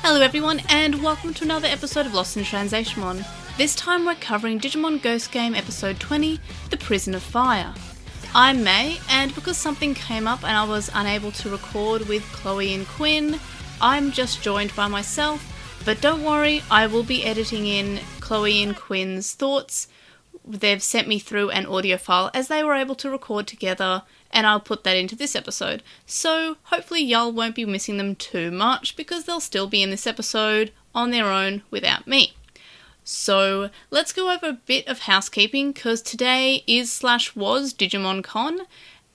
Hello everyone, and welcome to another episode of LostinTranslationmon. This time we're covering Digimon Ghost Game episode 20, The Prison of Fire. I'm May, and because something came up and I was unable to record with Chloe and Quinn, I'm just joined by myself, but don't worry, I will be editing in Chloe and Quinn's thoughts. They've sent me through an audio file as they were able to record together, and I'll put that into this episode. So hopefully y'all won't be missing them too much because they'll still be in this episode on their own without me. So let's go over a bit of housekeeping because today is/was Digimon Con,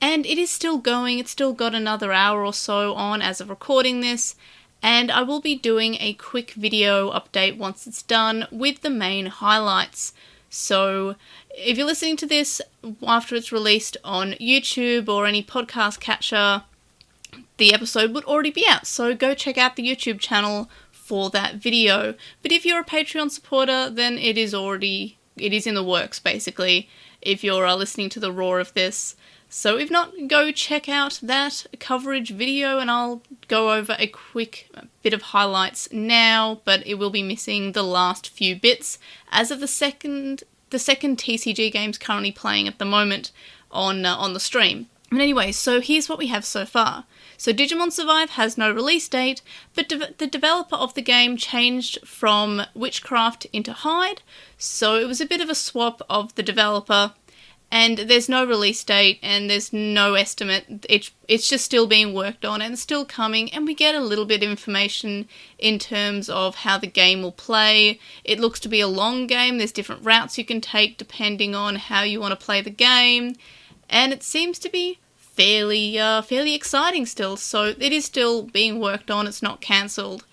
and it is still going. It's still got another hour or so on as of recording this, and I will be doing a quick video update once it's done with the main highlights. So if you're listening to this after it's released on YouTube or any podcast catcher, the episode would already be out. So go check out the YouTube channel for that video. But if you're a Patreon supporter, then it is in the works basically, if you're listening to the raw of this. So if not, go check out that coverage video and I'll go over a quick bit of highlights now, but it will be missing the last few bits as of the second TCG game's currently playing at the moment on the stream. But anyway, so here's what we have so far. So Digimon Survive has no release date, but the developer of the game changed from Witchcraft into Hyde, so it was a bit of a swap of the developer. And there's no release date and there's no estimate. It's just still being worked on and still coming, and we get a little bit of information in terms of how the game will play. It looks to be a long game. There's different routes you can take depending on how you want to play the game, and it seems to be fairly exciting still. So it is still being worked on. It's not cancelled.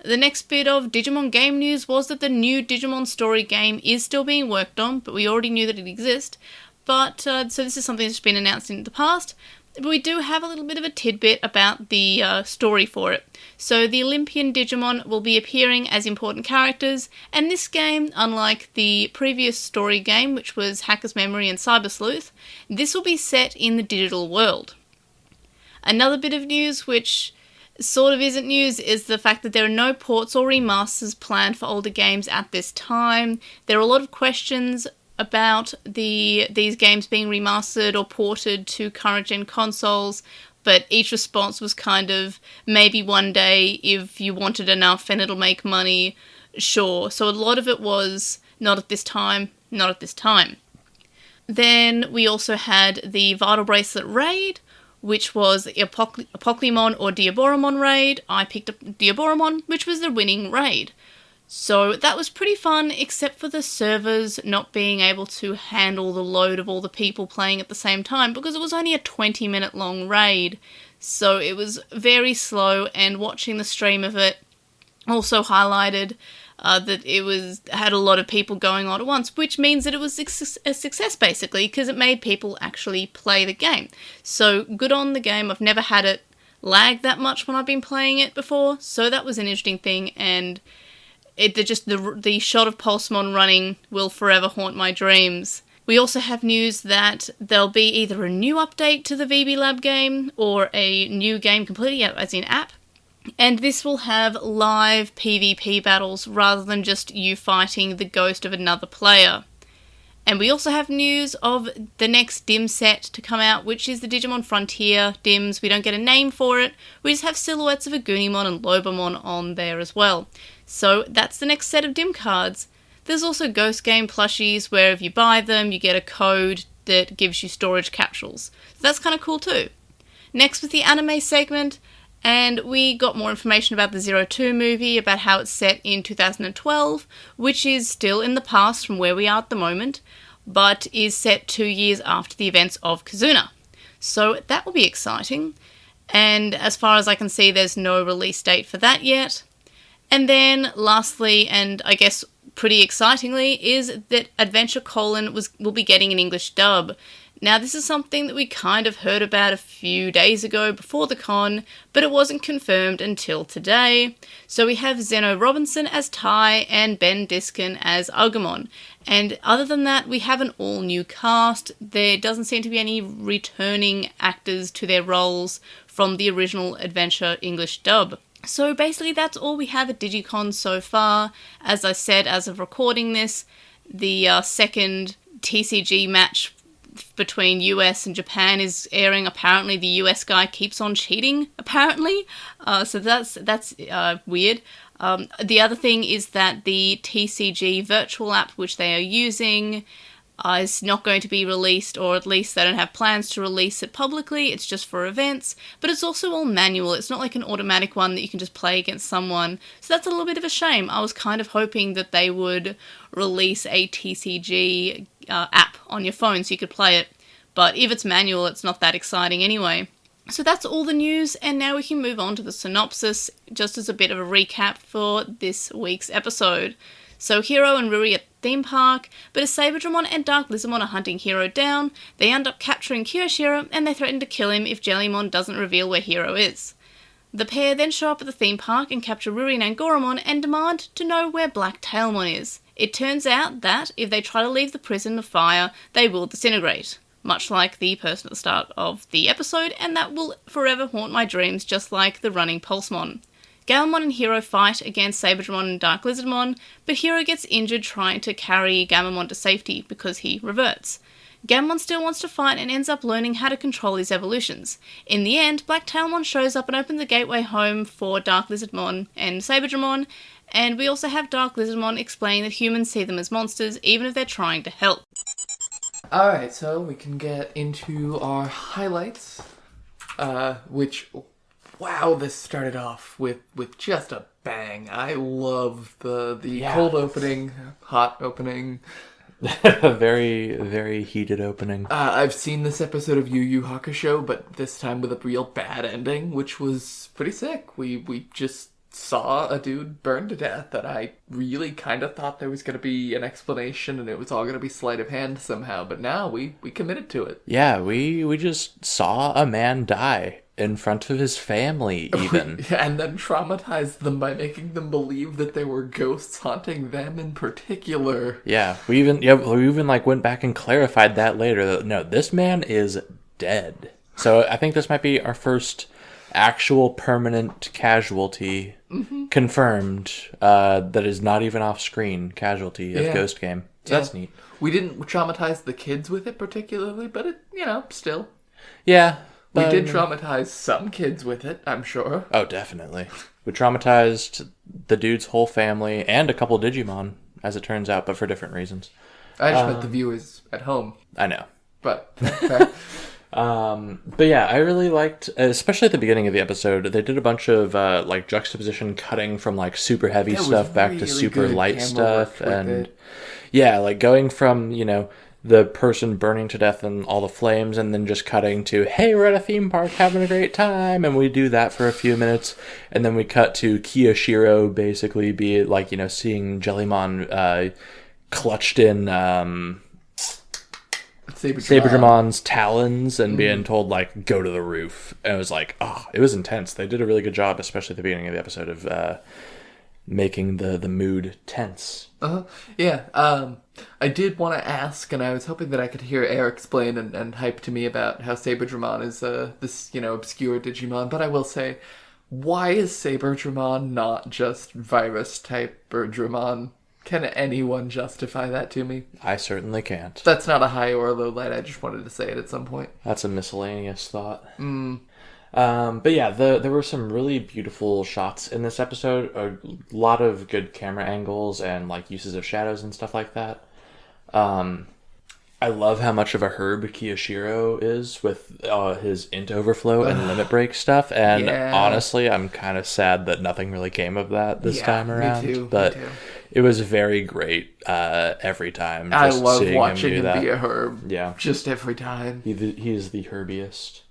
The next bit of Digimon game news was that the new Digimon story game is still being worked on, but we already knew that it exists. But, so this is something that's been announced in the past, but we do have a little bit of a tidbit about the story for it. So the Olympian Digimon will be appearing as important characters, and this game, unlike the previous story game, which was Hacker's Memory and Cyber Sleuth, this will be set in the digital world. Another bit of news, which sort of isn't news, is the fact that there are no ports or remasters planned for older games at this time. There are a lot of questions about these games being remastered or ported to current-gen consoles, but each response was kind of, maybe one day if you want it enough and it'll make money, sure. So a lot of it was, not at this time, not at this time. Then we also had the Vital Bracelet raid, which was the Apoklymon or Diaboromon raid. I picked up Diaboromon, which was the winning raid. So that was pretty fun, except for the servers not being able to handle the load of all the people playing at the same time, because it was only a 20-minute long raid. So it was very slow, and watching the stream of it also highlighted that it had a lot of people going on at once, which means that it was a success basically, because it made people actually play the game. So good on the game. I've never had it lag that much when I've been playing it before, so that was an interesting thing, and the shot of Pulsemon running will forever haunt my dreams. We also have news that there'll be either a new update to the VB Lab game or a new game completely, as in app, and this will have live PvP battles rather than just you fighting the ghost of another player. And we also have news of the next DIM set to come out, which is the Digimon Frontier DIMs. We don't get a name for it. We just have silhouettes of Agunimon and Lobomon on there as well. So that's the next set of DIM cards. There's also Ghost Game plushies, where if you buy them, you get a code that gives you storage capsules. So that's kind of cool too. Next was the anime segment, and we got more information about the 02 movie, about how it's set in 2012, which is still in the past from where we are at the moment, but is set 2 years after the events of Kazuna. So that will be exciting. And as far as I can see, there's no release date for that yet. And then lastly, and I guess pretty excitingly, is that Adventure Colon will be getting an English dub. Now, this is something that we kind of heard about a few days ago before the con, but it wasn't confirmed until today. So we have Zeno Robinson as Tai and Ben Diskin as Agumon. And other than that, we have an all-new cast. There doesn't seem to be any returning actors to their roles from the original Adventure English dub. So basically that's all we have at Digicon so far. As I said, as of recording this, the second TCG match between US and Japan is airing. Apparently the US guy keeps on cheating, apparently. So that's weird. The other thing is that the TCG virtual app which they are using is not going to be released, or at least they don't have plans to release it publicly. It's just for events, but it's also all manual. It's not like an automatic one that you can just play against someone. So that's a little bit of a shame. I was kind of hoping that they would release a TCG app on your phone so you could play it. But if it's manual, it's not that exciting anyway. So that's all the news, and now we can move on to the synopsis, just as a bit of a recap for this week's episode. So Hiro and Ruri at the theme park, but as Saberdramon and Dark Lizardmon are hunting Hiro down, they end up capturing Kiyoshiro, and they threaten to kill him if Jellymon doesn't reveal where Hiro is. The pair then show up at the theme park and capture Ruri and Angoramon and demand to know where Black Tailmon is. It turns out that, if they try to leave the prison of fire, they will disintegrate. Much like the person at the start of the episode, and that will forever haunt my dreams, just like the running Pulsemon. Gamamon and Hiro fight against Saberdramon and Dark Lizardmon, but Hiro gets injured trying to carry Gamamon to safety because he reverts. Gamamon still wants to fight and ends up learning how to control his evolutions. In the end, Black Tailmon shows up and opens the gateway home for Dark Lizardmon and Saberdramon, and we also have Dark Lizardmon explain that humans see them as monsters even if they're trying to help. Alright, so we can get into our highlights, which, wow, this started off with just a bang. I love the cold opening, hot opening. Very, very heated opening. I've seen this episode of Yu Yu Hakusho, but this time with a real bad ending, which was pretty sick. We just saw a dude burn to death, and I really kind of thought there was going to be an explanation and it was all going to be sleight of hand somehow, but now we committed to it. Yeah, we just saw a man die in front of his family, even. And then traumatized them by making them believe that there were ghosts haunting them in particular. Yeah, we even like went back and clarified that later. That, no, this man is dead. So I think this might be our first actual permanent casualty confirmed that is not even off screen casualty of Ghost Game. So that's neat. We didn't traumatize the kids with it particularly, but it, still. Yeah. We did traumatize some kids with it, I'm sure. Oh, definitely. We traumatized the dude's whole family and a couple Digimon, as it turns out, but for different reasons. I just meant the viewers at home. I know. But, fair. But yeah, I really liked, especially at the beginning of the episode, they did a bunch of like juxtaposition cutting from like super heavy stuff back to super light stuff, and yeah, like going from, the person burning to death and all the flames, and then just cutting to, hey, we're at a theme park having a great time, and we do that for a few minutes, and then we cut to Kiyoshiro basically be like, seeing Jellymon clutched in Saberdramon's talons and being told, like, go to the roof. And it was like, it was intense. They did a really good job, especially at the beginning of the episode, of making the mood tense. Yeah. I did want to ask, and I was hoping that I could hear Eric explain and hype to me about how Saberdramon is this, obscure Digimon. But I will say, why is Saberdramon not just virus-type Birdramon? Can anyone justify that to me? I certainly can't. That's not a high or a low light. I just wanted to say it at some point. That's a miscellaneous thought. But yeah, there were some really beautiful shots in this episode. A lot of good camera angles and like uses of shadows and stuff like that. I love how much of a herb Kiyoshiro is with his int overflow and limit break stuff. And honestly, I'm kind of sad that nothing really came of that this time around. Me too. It was very great every time. I love watching him be a herb. Yeah. Just every time. He is the herbiest.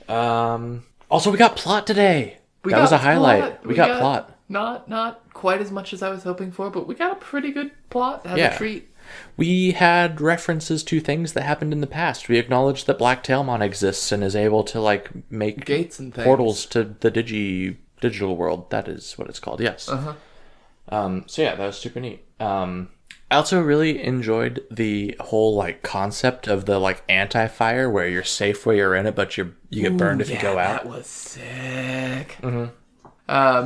Also, we got plot today. That was a highlight. We got plot. Not quite as much as I was hoping for, but we got a pretty good plot as a treat. We had references to things that happened in the past. We acknowledged that Black Tailmon exists and is able to like make gates and things. Portals to the digital world. That is what it's called. Yes. So yeah, that was super neat. I also really enjoyed the whole like concept of the like anti-fire where you're safe where you're in it, but you get burned if you go out. That was sick.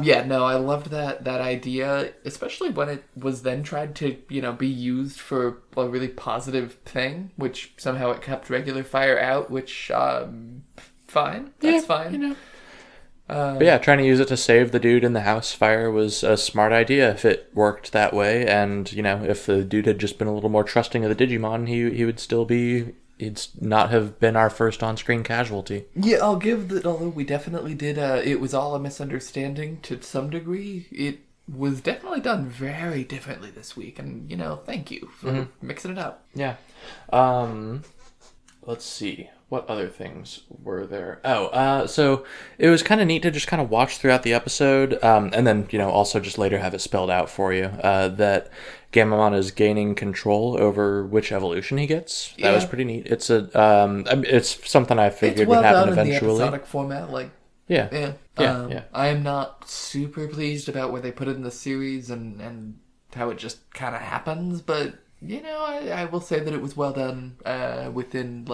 Yeah, no, I loved that idea, especially when it was then tried to, be used for a really positive thing, which somehow it kept regular fire out, which, fine. That's fine. But yeah, trying to use it to save the dude in the house fire was a smart idea if it worked that way. And, if the dude had just been a little more trusting of the Digimon, he would still be... He'd not have been our first on-screen casualty. Yeah, I'll give that, although we definitely did, it was all a misunderstanding to some degree. It was definitely done very differently this week, and, thank you for mixing it up. Yeah. Let's see. What other things were there? So it was kind of neat to just kind of watch throughout the episode, and then, also just later have it spelled out for you, that Gamamon is gaining control over which evolution he gets. That was pretty neat. It's it's something I figured would happen eventually. In the episodic format, Yeah. I am not super pleased about where they put it in the series and how it just kind of happens, but, I will say that it was well done within,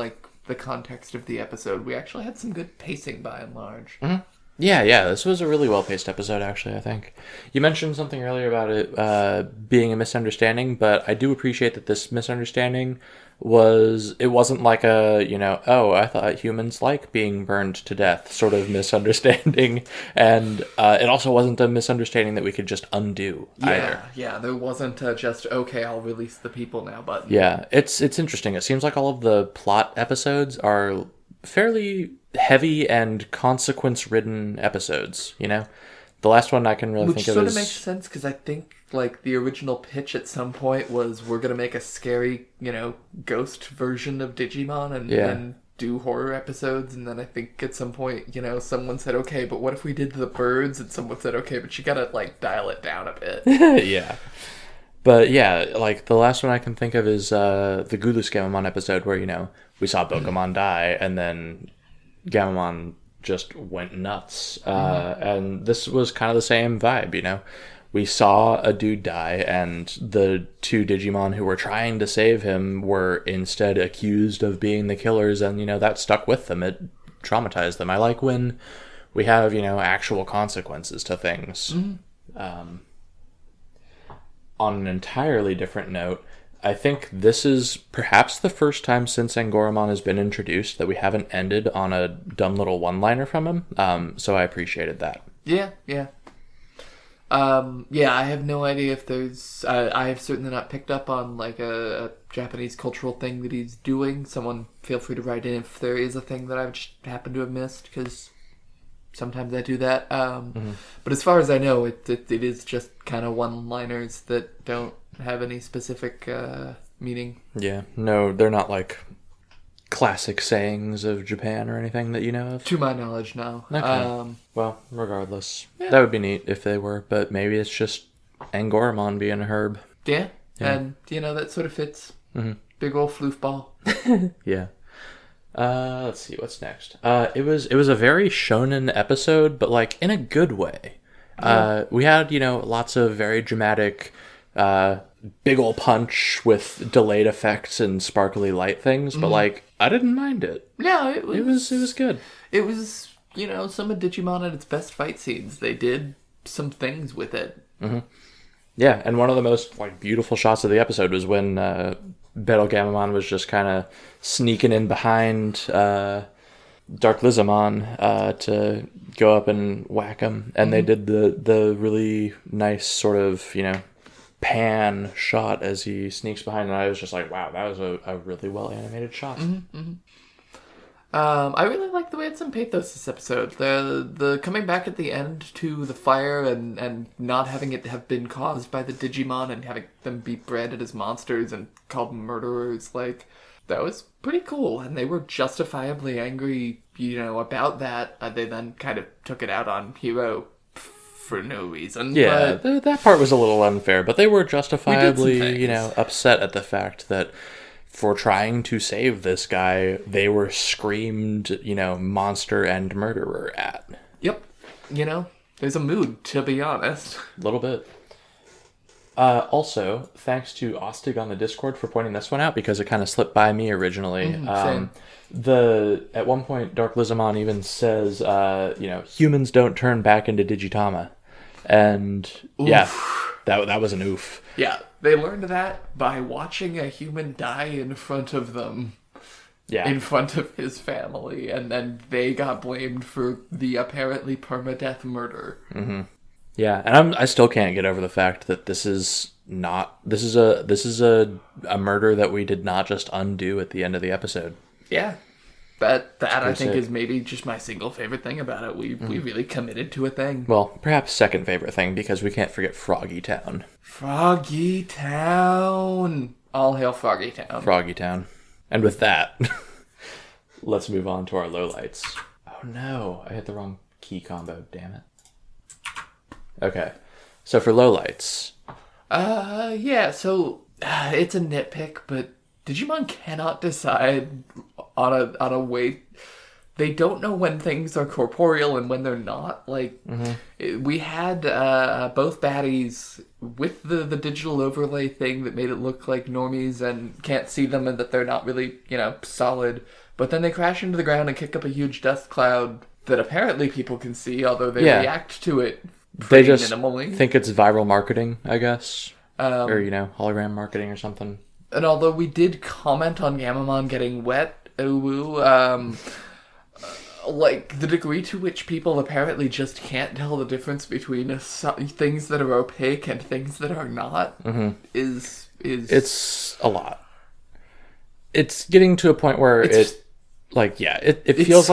the context of the episode. We actually had some good pacing by and large. Mm-hmm. Yeah, this was a really well-paced episode, actually, I think. You mentioned something earlier about it being a misunderstanding, but I do appreciate that this misunderstanding wasn't like a, I thought humans like being burned to death sort of misunderstanding, and it also wasn't a misunderstanding that we could just undo either. Yeah, there wasn't just, okay, I'll release the people now button. Yeah, it's interesting. It seems like all of the plot episodes are fairly heavy and consequence-ridden episodes, The last one I can really think of is... Which sort of makes sense, because I think, the original pitch at some point was, we're going to make a scary, ghost version of Digimon and do horror episodes, and then I think at some point, someone said, okay, but what if we did the birds? And someone said, okay, but you gotta, dial it down a bit. Yeah. But yeah, the last one I can think of is the Gulus Gamamon episode where, we saw Bokomon die, and then Gamamon just went nuts. And this was kind of the same vibe, We saw a dude die, and the two Digimon who were trying to save him were instead accused of being the killers, and, that stuck with them. It traumatized them. I like when we have, actual consequences to things. On an entirely different note, I think this is perhaps the first time since Angoramon has been introduced that we haven't ended on a dumb little one-liner from him, so I appreciated that. Yeah. I have no idea if there's... I have certainly not picked up on, a Japanese cultural thing that he's doing. Someone feel free to write in if there is a thing that I've just happened to have missed, because sometimes I do that. But as far as I know, it is just kind of one-liners that don't have any specific meaning. Yeah, no, they're not classic sayings of Japan or anything that you know of? To my knowledge, no. Okay. Well, regardless. Yeah. That would be neat if they were, but maybe it's just Angoramon being a herb. Yeah. And, that sort of fits. Mm-hmm. Big old floofball. Yeah. Let's see, what's next? It was a very shonen episode, but, in a good way. We had, lots of very dramatic... big ol' punch with delayed effects and sparkly light things, but I didn't mind it. No, it was good. It was, some of Digimon at its best fight scenes. They did some things with it. Mm-hmm. Yeah, and one of the most beautiful shots of the episode was when Battle Gamamon was just kind of sneaking in behind Dark Lizamon to go up and whack him, and they did the really nice sort of pan shot as he sneaks behind, and I was just like, wow, that was a really well animated shot. I really like the way it's some pathos this episode. The coming back at the end to the fire and not having it have been caused by the Digimon and having them be branded as monsters and called murderers, that was pretty cool. And they were justifiably angry, about that. They then kind of took it out on Hiro for no reason. Yeah, that part was a little unfair, but they were justifiably, upset at the fact that for trying to save this guy, they were screamed, monster and murderer at. Yep. There's a mood, to be honest. A little bit. Also, thanks to Ostig on the Discord for pointing this one out, because it kind of slipped by me originally. Same. At one point, Dark Lizamon even says, humans don't turn back into Digitama. And yeah, that was an oof. Yeah, they learned that by watching a human die in front of them. Yeah. In front of his family, and then they got blamed for the apparently permadeath murder. Mm-hmm. Yeah, and I still can't get over the fact that this is a murder that we did not just undo at the end of the episode. Yeah. That I think sick. is maybe just my single favorite thing about it. We really committed to a thing. Well, perhaps second favorite thing, because we can't forget Froggy Town. Froggy Town! All hail Froggy Town. Froggy Town. And with that, let's move on to our lowlights. Oh no, I hit the wrong key combo, damn it. Okay, so for lowlights. So it's a nitpick, but Digimon cannot decide on a way. They don't know when things are corporeal and when they're not. Like, we had both baddies with the digital overlay thing that made it look like normies and can't see them and that they're not really, solid. But then they crash into the ground and kick up a huge dust cloud that apparently people can see, although they react to it They just minimally. think it's viral marketing, I guess. Or, hologram marketing or something. And although we did comment on Gamamon getting wet, like, the degree to which people apparently just can't tell the difference between things that are opaque and things that are not is... It's a lot. It's getting to a point where it feels like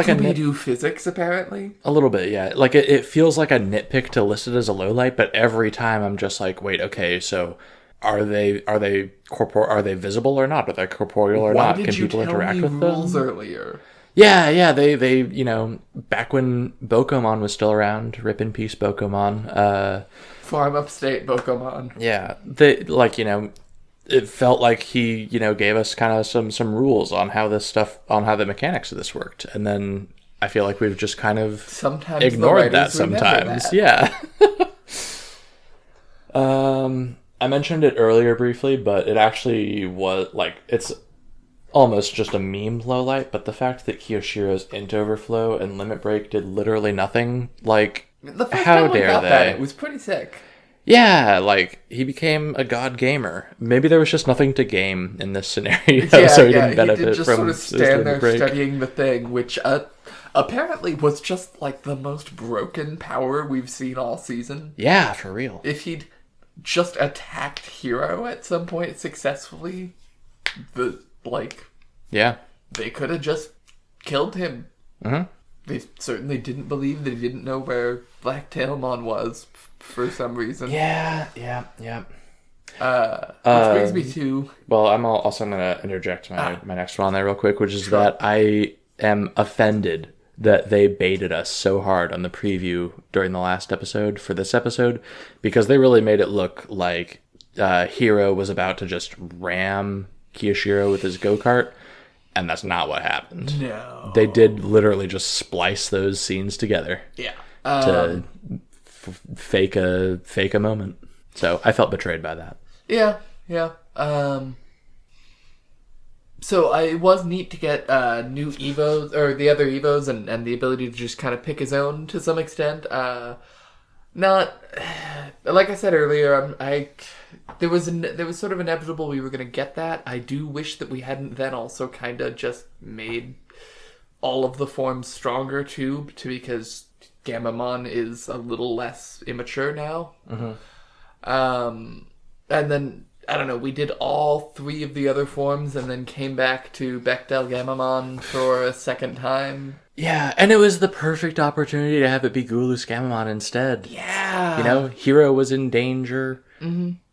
a Scooby-Doo physics, apparently. A little bit, yeah. Like, it feels like a nitpick to list it as a lowlight, but every time I'm just like, wait, okay, so... Are they visible or not? Are they corporeal or not? Can people interact with them? Why did you tell me rules earlier? Yeah, they back when Bokomon was still around, rip in peace Bokomon. Farm upstate Bokomon. Yeah, it felt like he, gave us kind of some rules on how the mechanics of this worked, and then I feel like we've just kind of sometimes ignored that sometimes. Yeah. I mentioned it earlier briefly, but it actually was, it's almost just a meme lowlight, but the fact that Kiyoshiro's int overflow and limit break did literally nothing, the first how time we dare got they? That, it was pretty sick. Yeah, he became a god gamer. Maybe there was just nothing to game in this scenario, so he didn't benefit he did just from sort of stand there break. studying the thing, which apparently was just, the most broken power we've seen all season. Yeah, for real. If he'd just attacked Hero at some point successfully, yeah, they could have just killed him. Mm-hmm. They certainly didn't believe that he didn't know where Blacktailmon was for some reason. Yeah. Which brings me to... Well, I'm also going to interject my next one on there real quick, which is that I am offended that they baited us so hard on the preview during the last episode for this episode, because they really made it look like Hero was about to just ram Kiyoshiro with his go-kart, and that's not what happened. No. They did literally just splice those scenes together. Yeah. To fake a moment. So I felt betrayed by that. Yeah. So it was neat to get new Evos, or the other Evos, and the ability to just kind of pick his own to some extent. Not, like I said earlier, there was sort of inevitable we were going to get that. I do wish that we hadn't then also kind of just made all of the forms stronger too, because Gamamon is a little less immature now. Mm-hmm. And then, I don't know, we did all three of the other forms and then came back to Bechdel Gamamon for a second time. Yeah, and it was the perfect opportunity to have it be Gulus Gamamon instead. Yeah. Hero was in danger,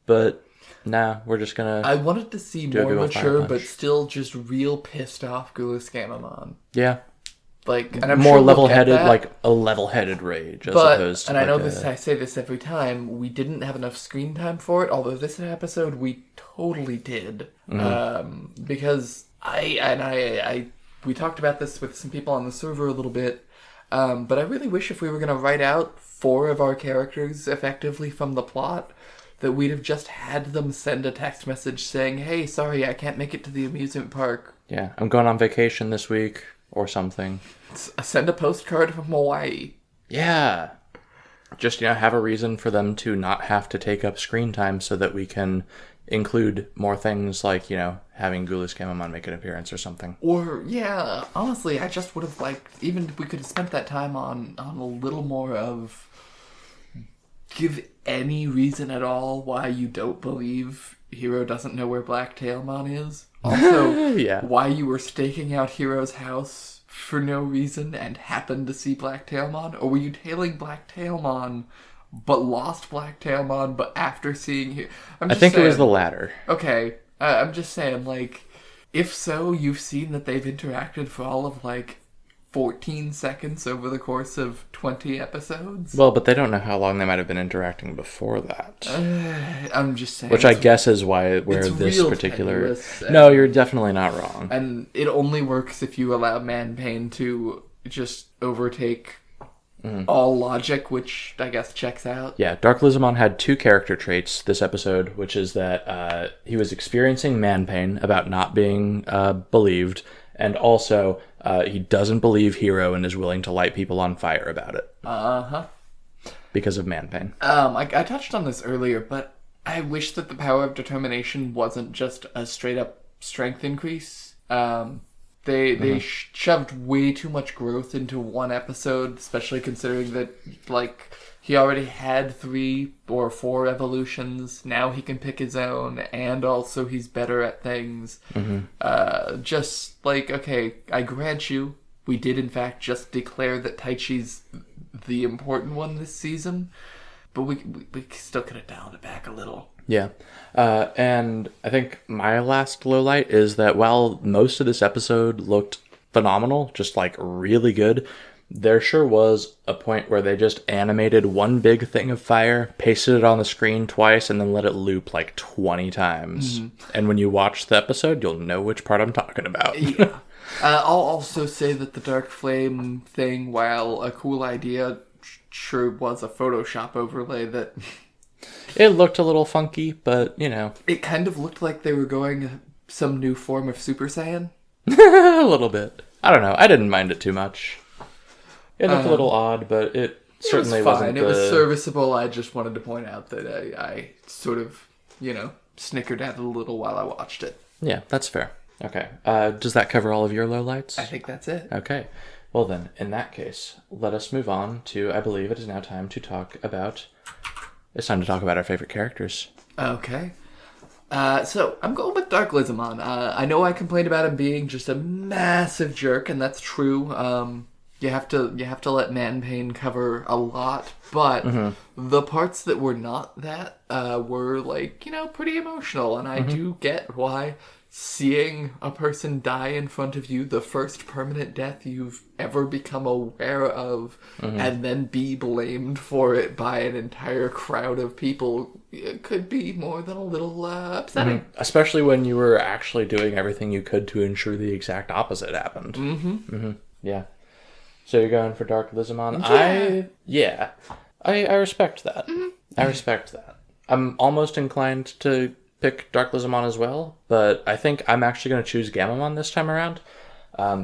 but nah, we're just gonna... I wanted to see more mature, but still just real pissed off Gulus Gamamon. Yeah. And I'm more sure level-headed, we'll get that. A level-headed rage, as opposed to... And I know this, I say this every time, we didn't have enough screen time for it, although this episode we totally did. Mm-hmm. Because we talked about this with some people on the server a little bit, but I really wish if we were going to write out 4 of our characters effectively from the plot, that we'd have just had them send a text message saying, hey, sorry, I can't make it to the amusement park. Yeah, I'm going on vacation this week or something. Send a postcard from Hawaii. Yeah. Just, have a reason for them to not have to take up screen time so that we can include more things like, having Ghoulish Gamamon make an appearance or something. Or, yeah, honestly, I just would have liked, even if we could have spent that time on a little more of, give any reason at all why you don't believe Hiro doesn't know where Blacktailmon is. Also, why you were staking out Hiro's house for no reason and happened to see Blacktailmon? Or were you tailing Blacktailmon but lost Blacktailmon, but after seeing Hiro... I think it was the latter. Okay, I'm just saying, if so, you've seen that they've interacted for all of, 14 seconds over the course of 20 episodes. Well, but they don't know how long they might have been interacting before that. I'm just saying. Which I guess is where this particular... No, you're definitely not wrong. And it only works if you allow Man-Pain to just overtake all logic, which I guess checks out. Yeah, Dark Lizamon had 2 character traits this episode, which is that he was experiencing Man-Pain about not being believed, and also he doesn't believe Hiro and is willing to light people on fire about it. Uh-huh. Because of Man-Pain. I touched on this earlier, but I wish that the power of determination wasn't just a straight-up strength increase. They shoved way too much growth into one episode, especially considering that, he already had 3 or 4 evolutions. Now he can pick his own, and also he's better at things. Okay, I grant you, we did in fact just declare that Taichi's the important one this season, but we still could have dialed it back a little. Yeah. And I think my last lowlight is that while most of this episode looked phenomenal, just really good, there sure was a point where they just animated one big thing of fire, pasted it on the screen twice, and then let it loop 20 times. And when you watch the episode, you'll know which part I'm talking about. Yeah. I'll also say that the Dark Flame thing, while a cool idea, sure was a Photoshop overlay that... It looked a little funky, but, It kind of looked like they were going some new form of Super Saiyan. A little bit. I don't know. I didn't mind it too much. It looked a little odd, but it certainly wasn't. It was serviceable. I just wanted to point out that I sort of, snickered at it a little while I watched it. Yeah, that's fair. Okay. Does that cover all of your lowlights? I think that's it. Okay. Well then, in that case, let us move on to, I believe it is now time to talk about... It's time to talk about our favorite characters. Okay. So, I'm going with Dark Lizamon. I know I complained about him being just a massive jerk, and that's true. You have to let Man-Pain cover a lot, but the parts that were not that were pretty emotional, and I do get why seeing a person die in front of you, the first permanent death you've ever become aware of, and then be blamed for it by an entire crowd of people, it could be more than a little upsetting. Especially when you were actually doing everything you could to ensure the exact opposite happened. Yeah. So you're going for Dark Lizamon? Yeah. I respect that. I respect that. I'm almost inclined to pick Dark Lizamon as well, but I think I'm actually going to choose Gamamon this time around,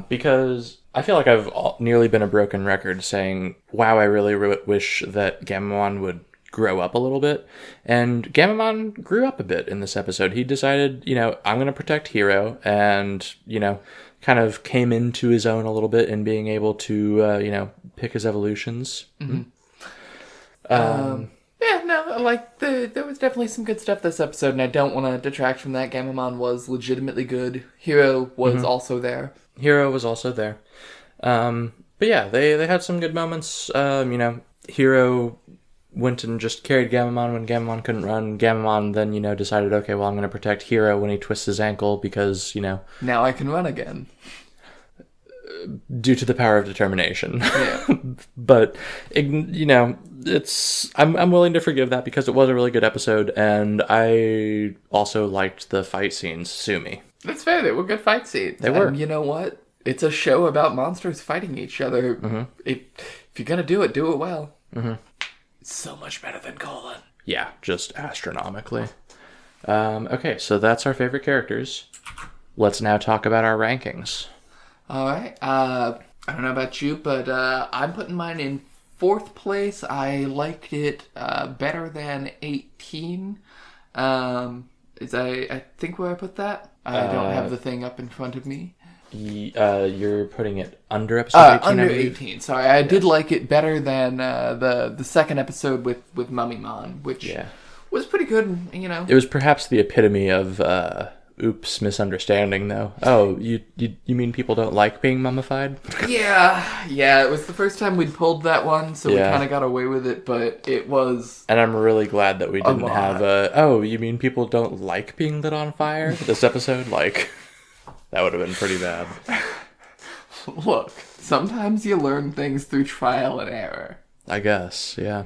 because I feel like I've nearly been a broken record saying, wow, I really wish that Gamamon would grow up a little bit, and Gamamon grew up a bit in this episode. He decided, I'm going to protect Hiro, and, kind of came into his own a little bit in being able to, pick his evolutions. Yeah, no, there was definitely some good stuff this episode, and I don't want to detract from that. Gamamon was legitimately good. Hiro was also there. Hiro was also there. But yeah, they had some good moments. Hiro went and just carried Gamamon when Gamamon couldn't run. Gamamon then, decided, okay, well, I'm going to protect Hiro when he twists his ankle because, now I can run again. Due to the power of determination. Yeah. But, I'm willing to forgive that because it was a really good episode, and I also liked the fight scenes. Sue me. That's fair. They were good fight scenes. They were. And you know what? It's a show about monsters fighting each other. If you're going to do it well. It's so much better than Colon. yeah, just astronomically. Okay, so that's our favorite characters. Let's now talk about our rankings. All right. I don't know about you, but I'm putting mine in 4th place. I liked it better than 18. I think where I put that? I don't have the thing up in front of me. You're putting it under episode 18, under I believe? 18. Sorry, I did like it better than the second episode with Mummymon, which was pretty good, you know. It was perhaps the epitome of oops, misunderstanding, though. Oh, you mean people don't like being mummified? Yeah, it was the first time we'd pulled that one, so we kind of got away with it, but it was... And I'm really glad that we didn't have oh, you mean people don't like being lit on fire? This episode, like, that would have been pretty bad. Look, sometimes you learn things through trial and error. I guess, yeah.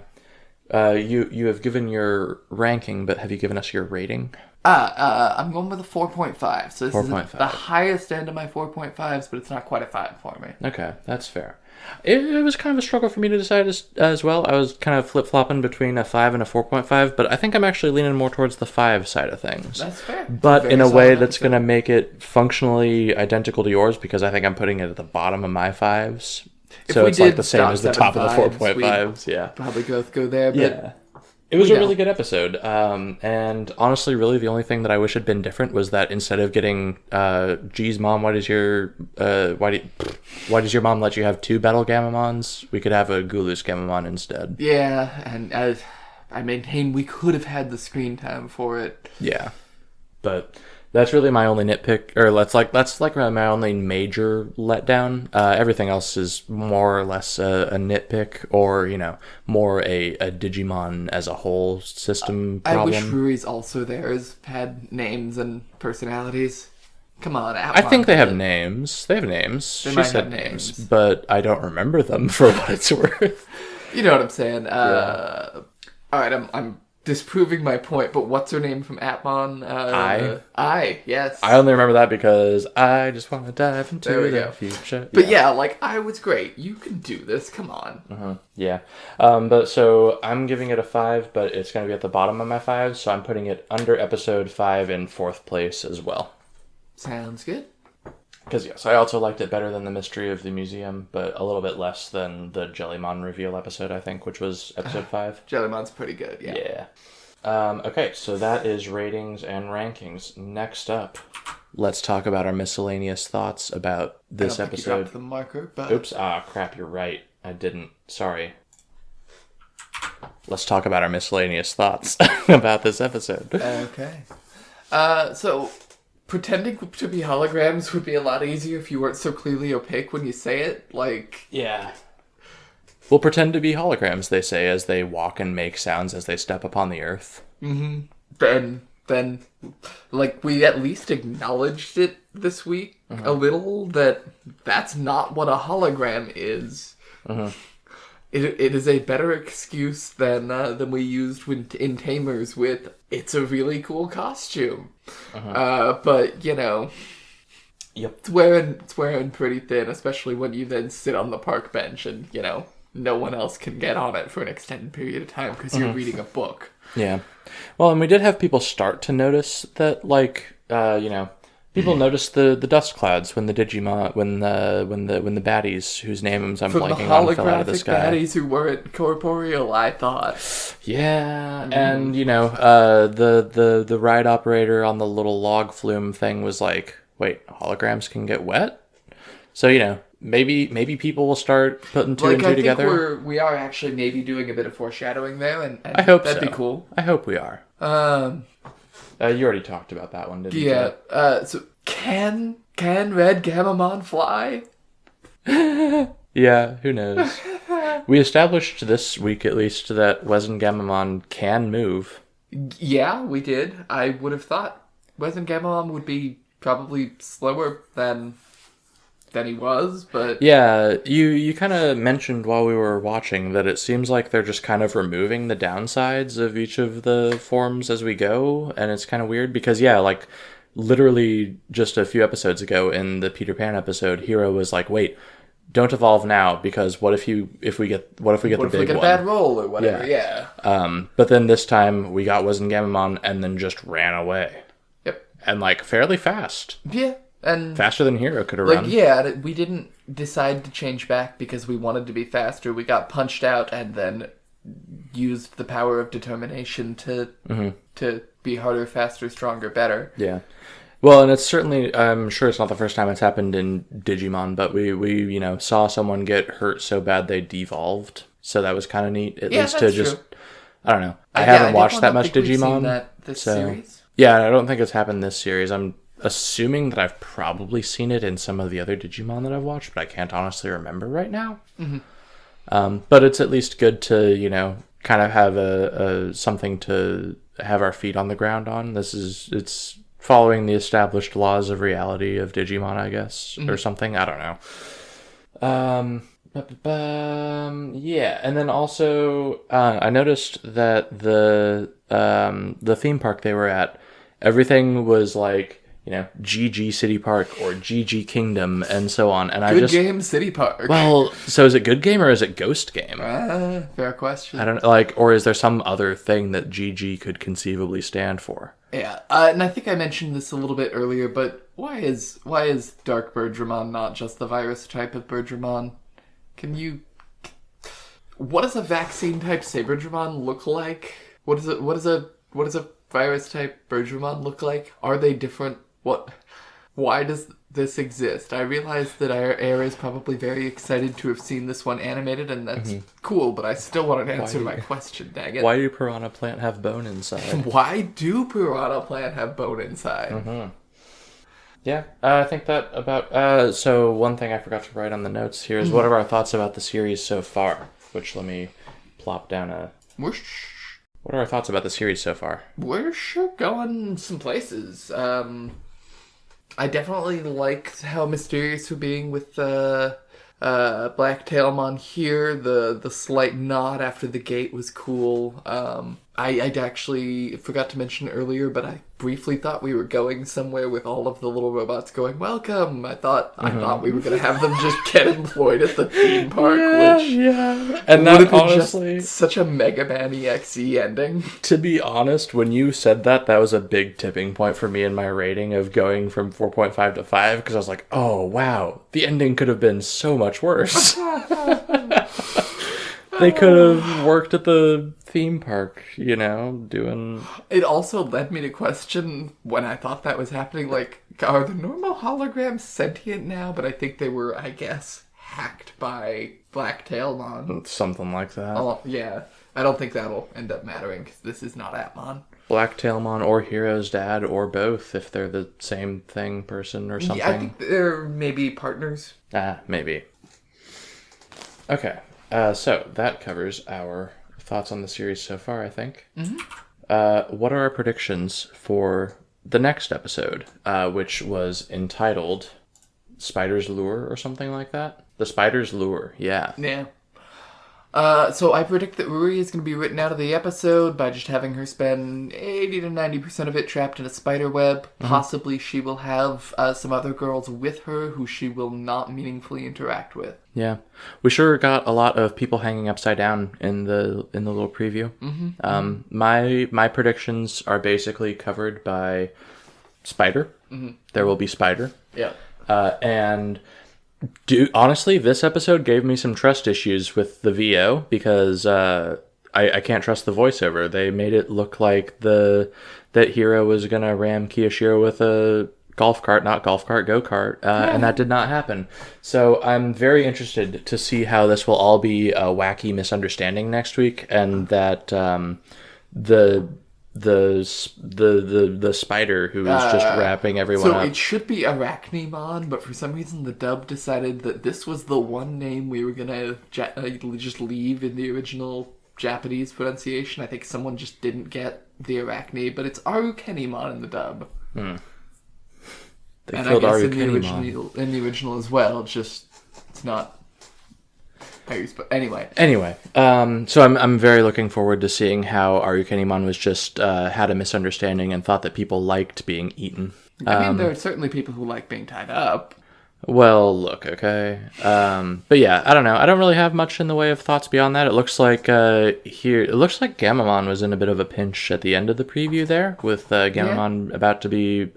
You have given your ranking, but have you given us your rating? I'm going with a 4.5. So this 4.5. is the highest end of my 4.5s, but it's not quite a 5 for me. Okay, that's fair. It was kind of a struggle for me to decide as well. I was kind of flip-flopping between a 5 and a 4.5, but I think I'm actually leaning more towards the 5 side of things. That's fair. But in a way that's going to make it functionally identical to yours, because I think I'm putting it at the bottom of my 5s. So it's like the same as the top of the 4.5s. Yeah. Probably both go there, but... Yeah. It was a really good episode, and honestly, really, the only thing that I wish had been different was that instead of getting, geez, Mom, why does your mom let you have 2 Battle Gamamons? We could have a Gulus Gamamon instead. Yeah, and as I maintain, we could have had the screen time for it. Yeah, but that's really my only nitpick, or that's like my only major letdown. Everything else is more or less a nitpick, or more a Digimon as a whole system problem. I wish Ruri's also there has had names and personalities. Come on, Atmon. I think they have names. They have names. They she might said have names, but I don't remember them for what it's worth. You know what I'm saying? All right, I'm disproving my point, but what's her name from Atmon? Yes. I only remember that because I just want to dive into the future. But I was great. You can do this. Come on. Yeah. But so I'm giving it a 5, but it's going to be at the bottom of my 5, so I'm putting it under episode 5 in 4th place as well. Sounds good. Because, yes, I also liked it better than the Mystery of the Museum, but a little bit less than the Jellymon reveal episode, I think, which was episode 5. Jellymon's pretty good, yeah. Okay, so that is ratings and rankings. Next up, let's talk about our miscellaneous thoughts about this I don't think episode. You dropped the marker, but... Oops, crap, you're right. I didn't. Sorry. Let's talk about our miscellaneous thoughts about this episode. Okay. So... Pretending to be holograms would be a lot easier if you weren't so clearly opaque when you say it. Yeah. We'll pretend to be holograms, they say, as they walk and make sounds as they step upon the earth. Mm-hmm. Then, we at least acknowledged it this week a little, that's not what a hologram is. It is a better excuse than we used in Tamers with, it's a really cool costume. But, Yep. It's wearing pretty thin, especially when you then sit on the park bench and, no one else can get on it for an extended period of time because you're reading a book. Yeah. Well, and we did have people start to notice that, people noticed the dust clouds when the Digimon, when the baddies whose names I'm blanking on fell out of the sky. From the holographic baddies who weren't corporeal, I thought. Yeah, and the ride operator on the little log flume thing was like, wait, holograms can get wet? So maybe people will start putting two and two together. We are actually maybe doing a bit of foreshadowing there, and I hope that'd be cool. I hope we are. You already talked about that one, didn't you? Yeah. So can Red Gamamon fly? Yeah, who knows? We established this week, at least, that Wezengamamon can move. Yeah, we did. I would have thought Wezengamamon would be probably slower than he was, but... Yeah, you kind of mentioned while we were watching that it seems like they're just kind of removing the downsides of each of the forms as we go, and it's kind of weird because, literally just a few episodes ago in the Peter Pan episode, Hiro was like, wait, don't evolve now because what if we get the big one? A bad roll or whatever? Yeah. But then this time we got Wizengamamon and then just ran away. Yep. And like fairly fast. Yeah. And faster than Hero could have run. Yeah, we didn't decide to change back because we wanted to be faster. We got punched out and then used the power of determination to be harder, faster, stronger, better. Yeah. Well, and it's certainly, I'm sure it's not the first time it's happened in Digimon, but we saw someone get hurt so bad they devolved. So that was kind of neat. At least to just, true. I don't know. I haven't watched that much Digimon. This series? Yeah, I don't think it's happened this series. I'm assuming that I've probably seen it in some of the other Digimon that I've watched, but I can't honestly remember right now. But it's at least good to, kind of have a something to have our feet on the ground on. It's following the established laws of reality of Digimon, I guess, or something. I don't know. Yeah, and then also I noticed that the theme park they were at, everything was like, GG City Park or GG Kingdom and so on. And Good Game City Park. Well, so is it Good Game or is it Ghost Game? Fair question. I don't know, or is there some other thing that GG could conceivably stand for? Yeah, and I think I mentioned this a little bit earlier, but why is Dark Birdramon not just the virus type of Birdramon? What does a vaccine type Saberdramon look like? What does a virus type Birdramon look like? Are they different? Why does this exist? I realize that our heir is probably very excited to have seen this one animated, and that's cool, but I still want to answer my question, dang it. Why do Piranha Plant have bone inside? Why do Piranha Plant have bone inside? Yeah, I think that about... so one thing I forgot to write on the notes here is what are our thoughts about the series so far? Which, let me plop down a... What are our thoughts about the series so far? We're sure going some places. I definitely liked how mysterious we're being with Blacktailmon here. The slight nod after the gate was cool. I actually forgot to mention earlier, but I briefly thought we were going somewhere with all of the little robots going, welcome. I thought we were going to have them just get employed at the theme park, and that honestly just such a Mega Man EXE ending. To be honest, when you said that was a big tipping point for me in my rating of going from 4.5 to 5, because I was like, oh wow, the ending could have been so much worse. They could have worked at the theme park, doing... It also led me to question, when I thought that was happening, are the normal holograms sentient now? But I think they were, I guess, hacked by Blacktailmon. Something like that. Oh, yeah. I don't think that'll end up mattering, because this is not Atmon. Blacktailmon or Hero's dad, or both, if they're the same person or something. Yeah, I think they're maybe partners. Maybe. Okay. So that covers our thoughts on the series so far, I think. What are our predictions for the next episode, which was entitled Spider's Lure or something like that? The Spider's Lure, yeah. Yeah. So I predict that Ruri is going to be written out of the episode by just having her spend 80 to 90% of it trapped in a spider web. Possibly she will have some other girls with her who she will not meaningfully interact with. Yeah. We sure got a lot of people hanging upside down in the little preview. My predictions are basically covered by Spider. There will be Spider. Yeah. And... honestly, this episode gave me some trust issues with the VO because I can't trust the voiceover. They made it look like that Hero was going to ram Kiyoshiro with a go-kart, and that did not happen. So I'm very interested to see how this will all be a wacky misunderstanding next week, and that the spider who is just wrapping everyone up. So it should be Arachnimon, but for some reason the dub decided that this was the one name we were gonna just leave in the original Japanese pronunciation. I think someone just didn't get the Arachne, but it's Arukenimon in the dub. They killed Arukenimon in the original as well. It's not. Anyway. So I'm very looking forward to seeing how Arukenimon was just had a misunderstanding and thought that people liked being eaten. I mean, there are certainly people who like being tied up. Well, look, okay. But yeah, I don't know. I don't really have much in the way of thoughts beyond that. It looks like it looks like Gamamon was in a bit of a pinch at the end of the preview there, with Gamamon about to be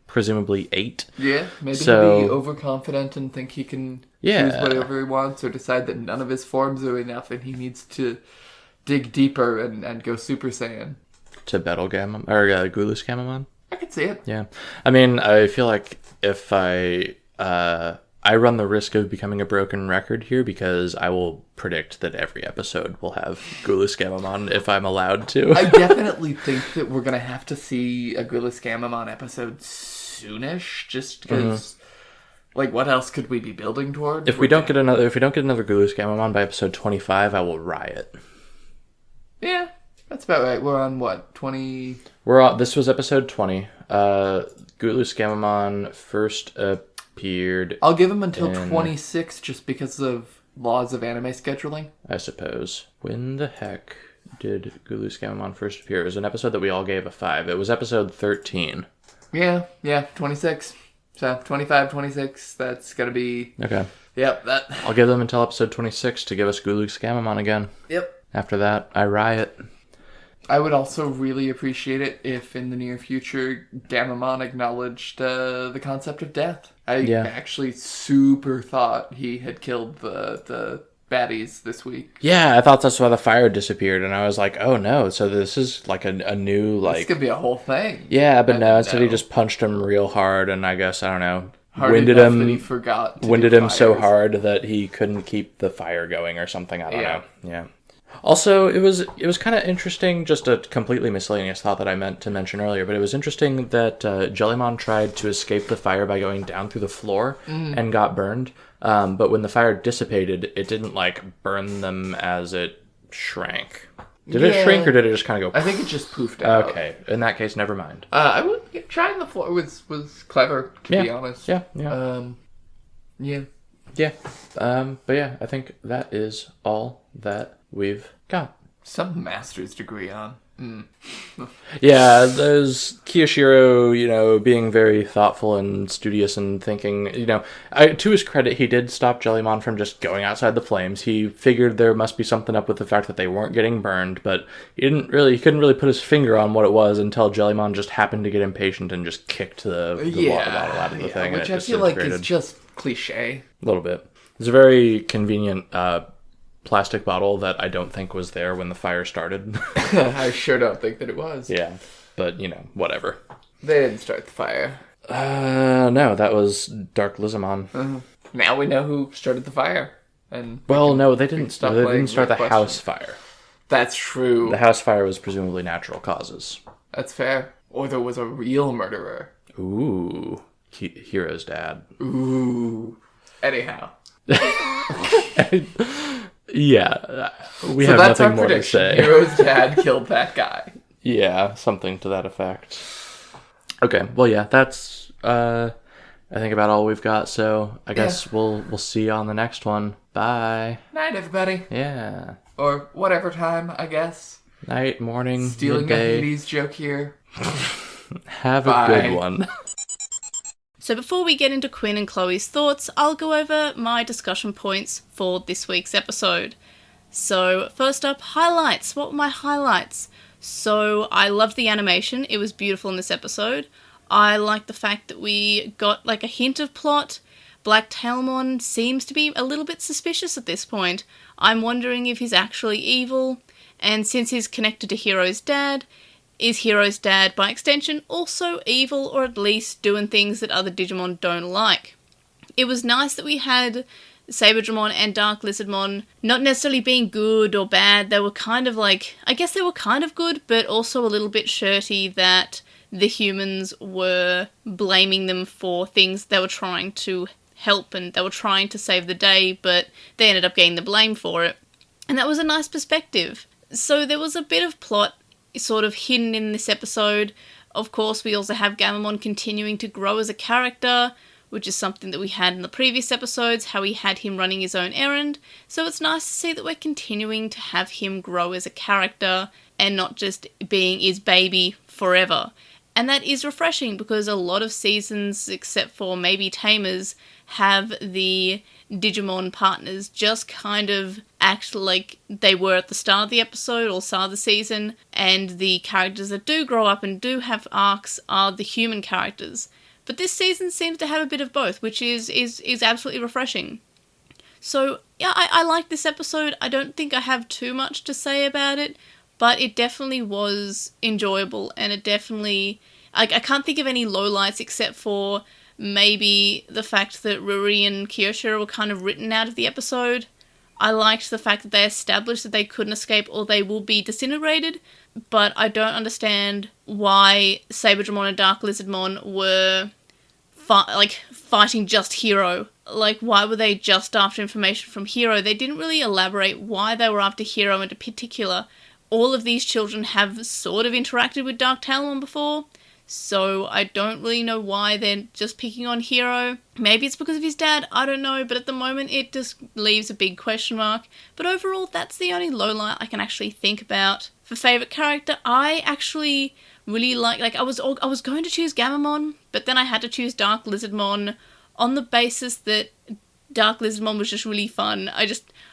presumably 8. Yeah, maybe So- he'll be overconfident and think he can Yeah. choose whatever he wants, or decide that none of his forms are enough and he needs to dig deeper and go Super Saiyan. To battle Gamamon or Gulus Gamamon. I could see it. Yeah, I mean, I feel like if I run the risk of becoming a broken record here because I will predict that every episode will have Gulus Gamamon if I'm allowed to. I definitely think that we're gonna have to see a Grillis Gamamon episode soonish, just because. Like, what else could we be building toward? If we don't get another Gulus Gamamon by episode 25, I will riot. Yeah, that's about right. We're on what, 20? This was episode 20. Gulus Gamamon first appeared. I'll give him until 26, just because of laws of anime scheduling. I suppose. When the heck did Gulus Gamamon first appear? It was an episode that we all gave a 5. It was episode 13. Yeah, 26. So 25, 26, that's gonna be... Okay. Yep, that... I'll give them until episode 26 to give us Gulus Gamamon again. Yep. After that, I riot. I would also really appreciate it if in the near future Gamamon acknowledged the concept of death. I actually super thought he had killed the baddies this week. Yeah, I thought that's why the fire disappeared, and I was like, oh no, so this is like a new, like... This could be a whole thing. Yeah, but no, instead he just punched him real hard, and I guess, I don't know, Winded him that he forgot to winded do him so fires. hard that he couldn't keep the fire going or something, I don't know. Yeah. Also, it was kind of interesting, just a completely miscellaneous thought that I meant to mention earlier, but it was interesting that Jellymon tried to escape the fire by going down through the floor and got burned. But when the fire dissipated, it didn't, like, burn them as it shrank. Did it shrink, or did it just kind of go... I think it just poofed out. Okay, in that case, never mind. I would... Trying the floor was clever, to be honest. Yeah. Yeah. But yeah, I think that is all that we've got. Some master's degree on. Yeah, there's Kiyoshiro, being very thoughtful and studious and thinking, to his credit, he did stop Jellymon from just going outside the flames. He figured there must be something up with the fact that they weren't getting burned, but he couldn't really put his finger on what it was until Jellymon just happened to get impatient and just kicked the water bottle out of the thing. Which I feel like is just cliche. A little bit. It's a very convenient plastic bottle that I don't think was there when the fire started. I sure don't think that it was. Yeah, but, whatever. They didn't start the fire. No, that was Dark Lizamon. Now we know who started the fire. And no, they didn't start. They didn't start the question. house fire. That's true. The house fire was presumably natural causes. That's fair. Or there was a real murderer. Ooh, Hero's dad. Ooh. Anyhow. Yeah, we have nothing more to say. Hero's dad killed that guy. Yeah, something to that effect. Okay, well, yeah, that's I think about all we've got. So I guess we'll see you on the next one. Bye. Night, everybody. Yeah. Or whatever time, I guess. Night, morning, Stealing midday. a Hades joke here. Have a good one. So before we get into Quinn and Chloe's thoughts, I'll go over my discussion points for this week's episode. So first up, highlights. What were my highlights? So I loved the animation. It was beautiful in this episode. I liked the fact that we got like a hint of plot. Black Tailmon seems to be a little bit suspicious at this point. I'm wondering if he's actually evil. And since he's connected to Hero's dad, is Hero's dad, by extension, also evil, or at least doing things that other Digimon don't like? It was nice that we had Saberdramon and Dark Lizardmon not necessarily being good or bad. They were kind of like, I guess they were kind of good, but also a little bit shirty that the humans were blaming them for things they were trying to help and they were trying to save the day, but they ended up getting the blame for it. And that was a nice perspective. So there was a bit of plot sort of hidden in this episode. Of course, we also have Gamamon continuing to grow as a character, which is something that we had in the previous episodes, how we had him running his own errand. So it's nice to see that we're continuing to have him grow as a character and not just being his baby forever. And that is refreshing because a lot of seasons, except for maybe Tamers, have the Digimon partners just kind of act like they were at the start of the episode or start of the season, and the characters that do grow up and do have arcs are the human characters. But this season seems to have a bit of both, which is absolutely refreshing. So, yeah, I like this episode. I don't think I have too much to say about it, but it definitely was enjoyable, and it definitely... I can't think of any lowlights except for maybe the fact that Ruri and Kyoshiro were kind of written out of the episode. I liked the fact that they established that they couldn't escape or they will be disintegrated, but I don't understand why Saberdramon and Dark Lizardmon were fighting just Hero. Like, why were they just after information from Hero? They didn't really elaborate why they were after Hero in particular. All of these children have sort of interacted with Dark Talon before, so I don't really know why they're just picking on Hero. Maybe it's because of his dad, I don't know, but at the moment it just leaves a big question mark. But overall, that's the only lowlight I can actually think about. For favourite character, I actually really like I was going to choose Gamamon, but then I had to choose Dark Lizardmon on the basis that Dark Lizardmon was just really fun.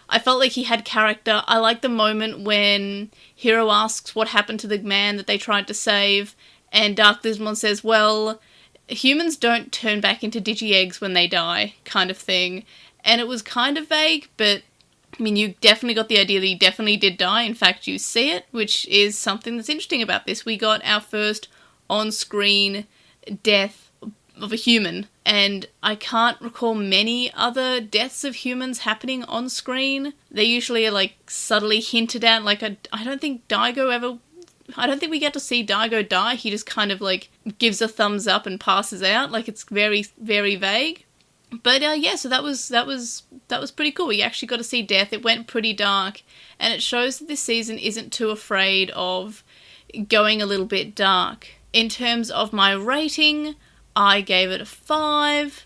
I felt like he had character. I like the moment when Hero asks what happened to the man that they tried to save, and Dark Lizardmon says, well, humans don't turn back into digi-eggs when they die, kind of thing. And it was kind of vague, but, I mean, you definitely got the idea that he definitely did die. In fact, you see it, which is something that's interesting about this. We got our first on-screen death of a human, and I can't recall many other deaths of humans happening on screen. They usually are, like, subtly hinted at. Like, I don't think we get to see Daigo die. He just kind of, like, gives a thumbs up and passes out. Like, it's very, very vague. But, yeah, so that was pretty cool. We actually got to see death. It went pretty dark, and it shows that this season isn't too afraid of going a little bit dark. In terms of my rating, I gave it a 5,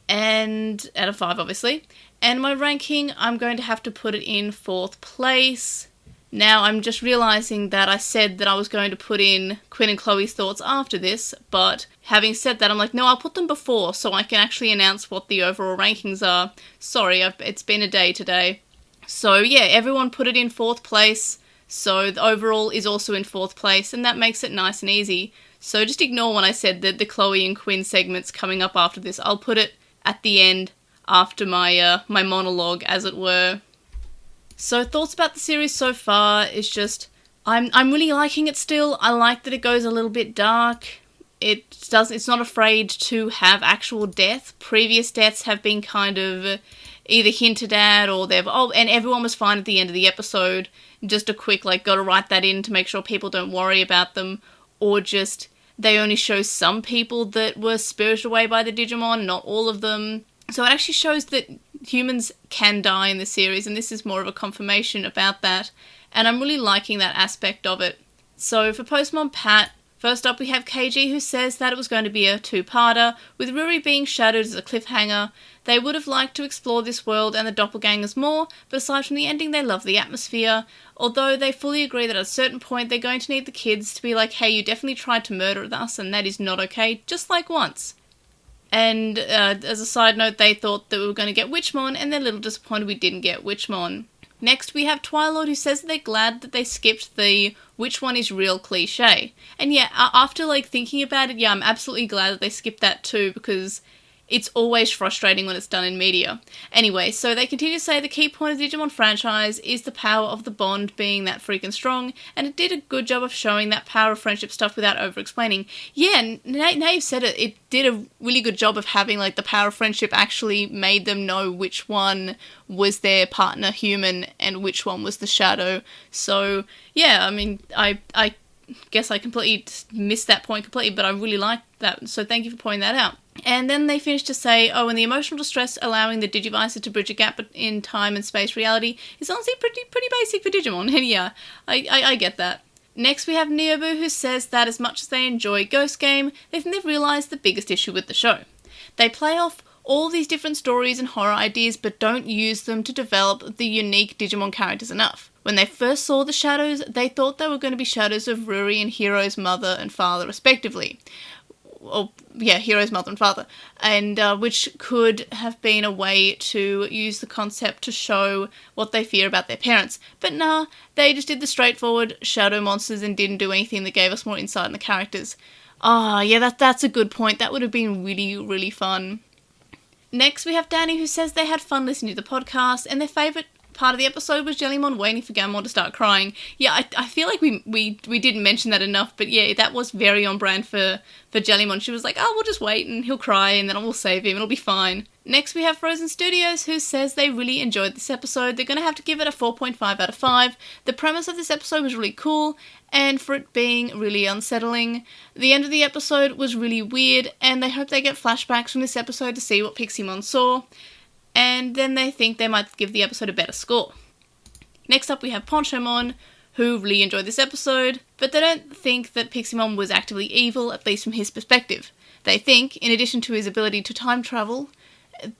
and out of 5, obviously. And my ranking, I'm going to have to put it in 4th place. Now, I'm just realising that I said that I was going to put in Quinn and Chloe's thoughts after this, but having said that, I'm like, no, I'll put them before so I can actually announce what the overall rankings are. Sorry, it's been a day today. So, yeah, everyone put it in 4th place, so the overall is also in 4th place, and that makes it nice and easy. So just ignore when I said that the Chloe and Quinn segment's coming up after this. I'll put it at the end after my my monologue, as it were. So thoughts about the series so far is just I'm really liking it still. I like that it goes a little bit dark. It's not afraid to have actual death. Previous deaths have been kind of either hinted at or and everyone was fine at the end of the episode. Just a quick, like, gotta write that in to make sure people don't worry about them. Or just, they only show some people that were spirited away by the Digimon, not all of them. So it actually shows that humans can die in the series, and this is more of a confirmation about that. And I'm really liking that aspect of it. So for Postmon Pat, first up we have KG, who says that it was going to be a 2-parter, with Ruri being shadowed as a cliffhanger. They would have liked to explore this world and the doppelgangers more, but aside from the ending, they love the atmosphere. Although they fully agree that at a certain point they're going to need the kids to be like, hey, you definitely tried to murder us and that is not okay, just like once. And as a side note, they thought that we were going to get Witchmon, and they're a little disappointed we didn't get Witchmon. Next we have Twilord, who says that they're glad that they skipped the which one is real cliche. And yeah, after like thinking about it, yeah, I'm absolutely glad that they skipped that too, because it's always frustrating when it's done in media. Anyway, so they continue to say the key point of the Digimon franchise is the power of the bond being that freaking strong, and it did a good job of showing that power of friendship stuff without over-explaining. Yeah, now you've said it, it did a really good job of having, like, the power of friendship actually made them know which one was their partner human and which one was the shadow. So, yeah, I mean, I guess I completely missed that point completely, but I really liked that, so thank you for pointing that out. And then they finish to say, and the emotional distress allowing the Digivicer to bridge a gap in time and space reality is honestly pretty basic for Digimon. And yeah, I get that. Next we have Neobu, who says that as much as they enjoy Ghost Game, they've realised the biggest issue with the show. They play off all these different stories and horror ideas but don't use them to develop the unique Digimon characters enough. When they first saw the shadows, they thought they were going to be shadows of Ruri and Hiro's mother and father respectively. Hiro's mother and father, and which could have been a way to use the concept to show what they fear about their parents. But nah, they just did the straightforward shadow monsters and didn't do anything that gave us more insight in the characters. That's a good point. That would have been really, really fun. Next, we have Danny, who says they had fun listening to the podcast, and their favourite part of the episode was Jellymon waiting for Gammon to start crying. Yeah, I feel like we didn't mention that enough, but yeah, that was very on brand for Jellymon. She was like, we'll just wait and he'll cry and then we'll save him, it'll be fine. Next we have Frozen Studios, who says they really enjoyed this episode. They're going to have to give it a 4.5 out of 5. The premise of this episode was really cool, and for it being really unsettling. The end of the episode was really weird, and they hope they get flashbacks from this episode to see what Piximon saw. And then they think they might give the episode a better score. Next up we have Ponchomon, who really enjoyed this episode, but they don't think that Piximon was actively evil, at least from his perspective. They think, in addition to his ability to time travel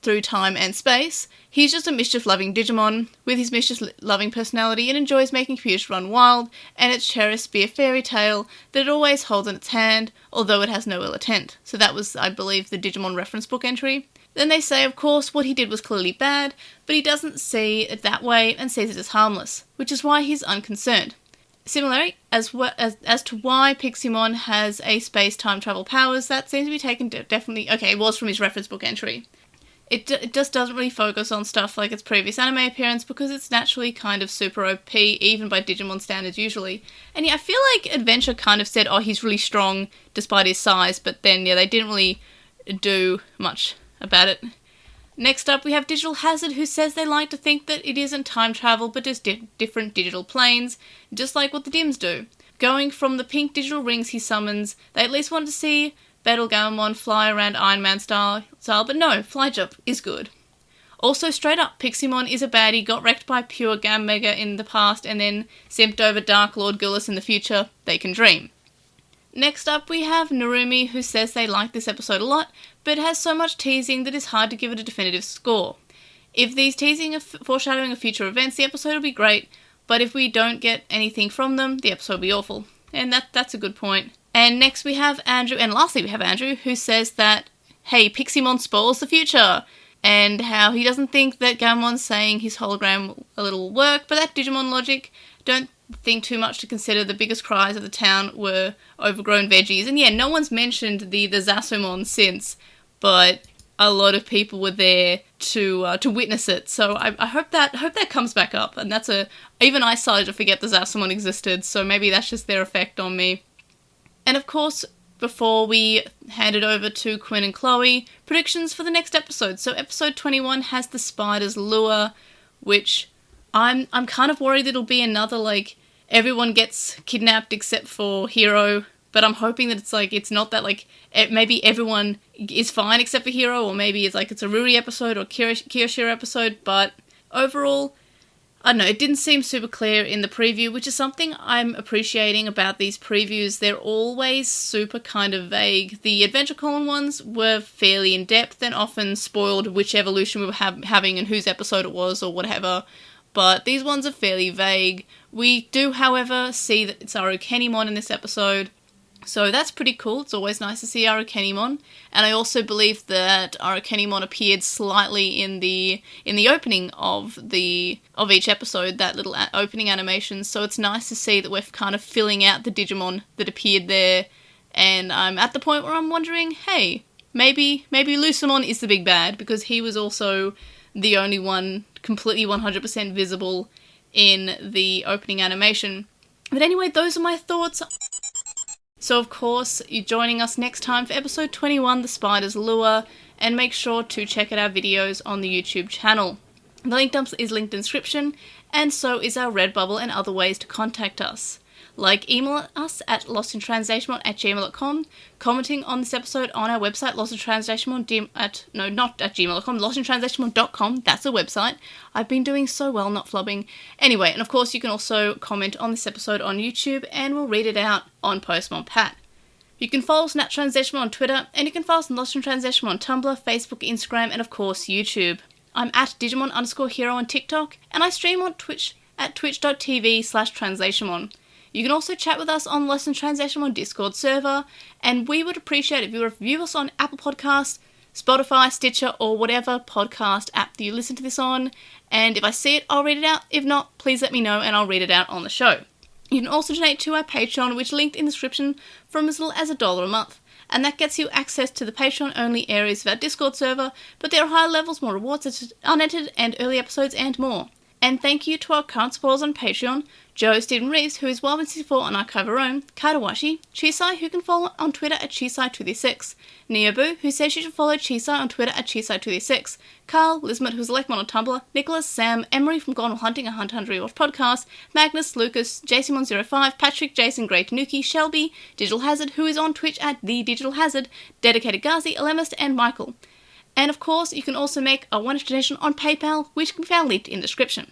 through time and space, he's just a mischief-loving Digimon with his mischief-loving personality and enjoys making computers run wild, and it's cherished to be a fairy tale that it always holds in its hand, although it has no ill intent. So that was, I believe, the Digimon reference book entry. Then they say, of course, what he did was clearly bad, but he doesn't see it that way and sees it as harmless, which is why he's unconcerned. Similarly, as to why Piximon has a space time travel powers, that seems to be taken definitely... Okay, it was from his reference book entry. It just doesn't really focus on stuff like its previous anime appearance because it's naturally kind of super OP, even by Digimon standards usually. And yeah, I feel like Adventure kind of said, he's really strong despite his size, but then, yeah, they didn't really do much about it. Next up, we have Digital Hazard, who says they like to think that it isn't time travel, but just different digital planes, just like what the Dims do. Going from the pink digital rings he summons, they at least want to see Battlegamon fly around Iron Man style, but no, Fly Jump is good. Also, straight up, Piximon is a baddie, got wrecked by pure Gammega in the past, and then simped over Dark Lord Gullus in the future. They can dream. Next up, we have Narumi, who says they like this episode a lot, but has so much teasing that it's hard to give it a definitive score. If these teasing are foreshadowing of future events, the episode will be great, but if we don't get anything from them, the episode will be awful. And that's a good point. And next we have Andrew, and lastly we have Andrew, who says that, hey, Piximon spoils the future, and how he doesn't think that Gammon's saying his hologram a little work, but that Digimon logic, don't think too much to consider the biggest cries of the town were overgrown veggies. And yeah, no one's mentioned the Zasumon since, but a lot of people were there to witness it. So I hope that comes back up. And even I started to forget the Zasumon existed, so maybe that's just their effect on me. And of course, before we hand it over to Quinn and Chloe, predictions for the next episode. So episode 21 has the Spider's Lure, which I'm kind of worried it'll be another, like, everyone gets kidnapped except for Hiro, but I'm hoping that it's not that, like, maybe everyone is fine except for Hiro, or maybe it's a Ruri episode or Kiyoshiro episode, but overall, I don't know, it didn't seem super clear in the preview, which is something I'm appreciating about these previews. They're always super kind of vague. The Adventure Column ones were fairly in-depth and often spoiled which evolution we were having and whose episode it was or whatever, but these ones are fairly vague. We do, however, see that it's Arukenimon in this episode, so that's pretty cool. It's always nice to see Arukenimon, and I also believe that Arukenimon appeared slightly in the opening of each episode, that little opening animation, so it's nice to see that we're kind of filling out the Digimon that appeared there, and I'm at the point where I'm wondering, hey, maybe Lucemon is the big bad, because he was also the only one completely 100% visible in the opening animation. But anyway, those are my thoughts. So of course, you're joining us next time for episode 21, The Spider's Lure, and make sure to check out our videos on the YouTube channel. The link dump is linked in the description, and so is our Redbubble and other ways to contact us. Like, email us at LostinTranslationmon@gmail.com, commenting on this episode on our website, LostinTranslationmon.com, that's a website. I've been doing so well not flubbing. Anyway, and of course you can also comment on this episode on YouTube, and we'll read it out on Postmon Pat. You can follow us on @TranslationMon on Twitter, and you can follow us on LostinTranslationmon on Tumblr, Facebook, Instagram, and of course YouTube. I'm at Digimon_hero on TikTok, and I stream on Twitch at twitch.tv/translationmon. You can also chat with us on Lost in Translationmon Discord server, and we would appreciate if you review us on Apple Podcasts, Spotify, Stitcher, or whatever podcast app that you listen to this on, and if I see it, I'll read it out. If not, please let me know and I'll read it out on the show. You can also donate to our Patreon, which is linked in the description, from as little as $1 a month. And that gets you access to the Patreon-only areas of our Discord server, but there are higher levels, more rewards, such as unedited and early episodes, and more. And thank you to our current supporters on Patreon, Joe Stephen Reeves, who is Wild64 on Archive of Rome, Kaidawashi, Chisai, who can follow on Twitter at Chisai236, Neobu, who says you should follow Chisai on Twitter at Chisai236, Carl, Lismet, who's Lekmon on Tumblr, Nicholas, Sam, Emery from Gone Hunting, a Hunt Hunter Rewatch podcast, Magnus, Lucas, JCMon05, Patrick, Jason, Grey Tanuki, Shelby, Digital Hazard, who is on Twitch at The Digital Hazard, Dedicated Gazi, Alemist, and Michael. And of course, you can also make a one-off donation on PayPal, which can be found linked in the description.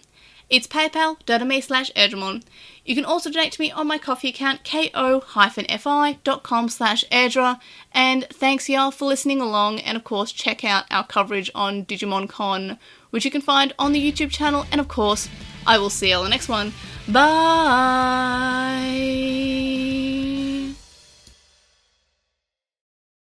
It's paypal.me/Airdramon. You can also donate to me on my Coffee account, ko-fi.com/Airdra. And thanks y'all for listening along, and of course check out our coverage on Digimon Con, which you can find on the YouTube channel, and of course, I will see you on the next one. Bye!